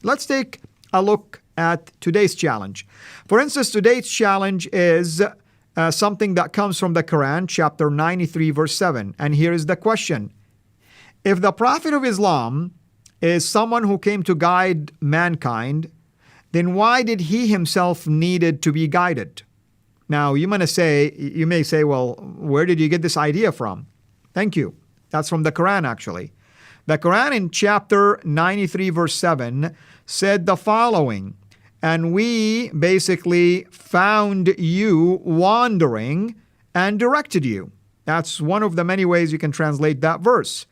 Let's take a look at today's challenge. For instance, today's challenge is something that comes from the Quran, chapter 93, verse 7. And here is the question. If the Prophet of Islam is someone who came to guide mankind, then why did he himself needed to be guided? Now, you may say, well, where did you get this idea from? Thank you. That's from the Quran, actually. The Quran in chapter 93, verse 7 said the following, and we basically found you wandering and directed you. That's one of the many ways you can translate that verse.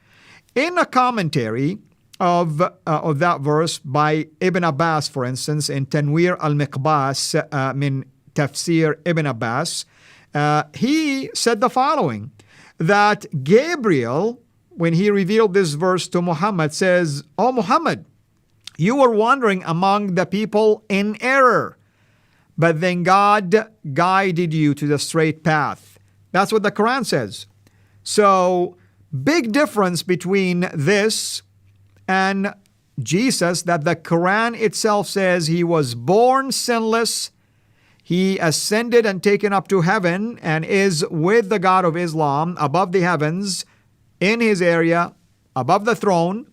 In a commentary of that verse by Ibn Abbas, for instance, in Tanwir al-Miqbas min Tafsir Ibn Abbas, he said the following, that Gabriel, when he revealed this verse to Muhammad, says, "O Muhammad, you were wandering among the people in error, but then God guided you to the straight path." That's what the Quran says. So, big difference between this and Jesus, that the Quran itself says he was born sinless, he ascended and taken up to heaven and is with the God of Islam above the heavens, in his area, above the throne,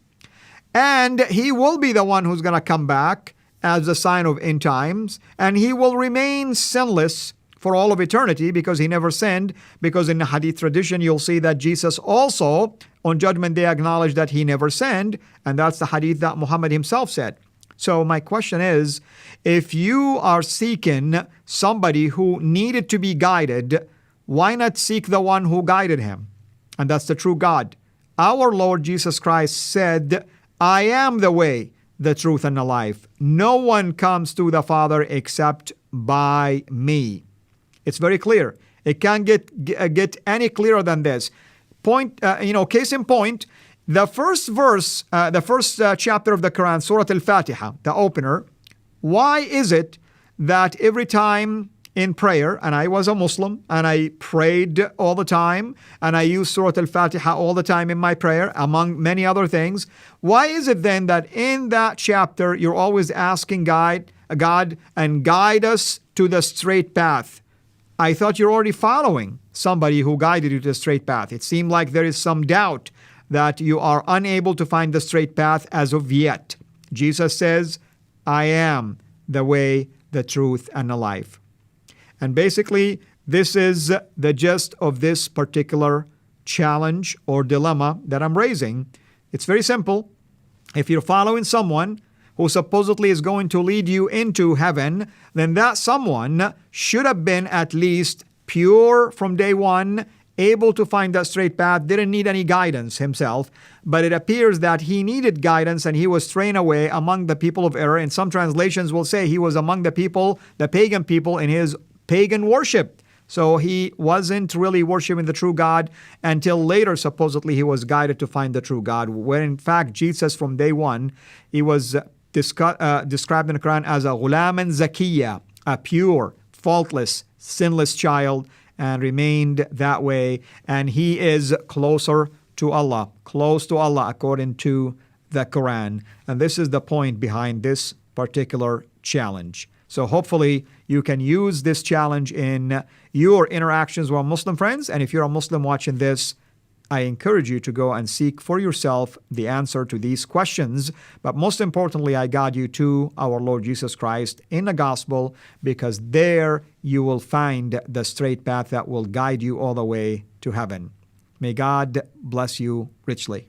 and he will be the one who's going to come back as a sign of end times, and he will remain sinless for all of eternity because he never sinned, because in the Hadith tradition you'll see that Jesus also on Judgment Day acknowledged that he never sinned, and that's the Hadith that Muhammad himself said. So my question is, if you are seeking somebody who needed to be guided, why not seek the one who guided him? And that's the true God. Our Lord Jesus Christ said, "I am the way, the truth, and the life. No one comes to the Father except by me." It's very clear. It can't get any clearer than this. Case in point, the first verse, the first chapter of the Quran, Surah Al-Fatiha, the opener, why is it that every time in prayer, and I was a Muslim, and I prayed all the time, and I used Surah Al-Fatiha all the time in my prayer, among many other things, why is it then that in that chapter you're always asking God and guide us to the straight path? I thought you're already following somebody who guided you to the straight path. It seemed like there is some doubt that you are unable to find the straight path as of yet. Jesus says, "I am the way, the truth, and the life." And basically, this is the gist of this particular challenge or dilemma that I'm raising. It's very simple. If you're following someone who supposedly is going to lead you into heaven, then that someone should have been at least pure from day one, able to find that straight path, didn't need any guidance himself, but it appears that he needed guidance and he was straying away among the people of error. And some translations will say he was among the people, the pagan people, in his pagan worship. So he wasn't really worshiping the true God until later, supposedly, he was guided to find the true God, where in fact Jesus from day one, he was described in the Quran as a ghulaman zakiyya, a pure, faultless, sinless child, and remained that way. And he is closer to Allah, close to Allah according to the Quran. And this is the point behind this particular challenge. So hopefully you can use this challenge in your interactions with Muslim friends. And if you're a Muslim watching this, I encourage you to go and seek for yourself the answer to these questions. But most importantly, I guide you to our Lord Jesus Christ in the gospel, because there you will find the straight path that will guide you all the way to heaven. May God bless you richly.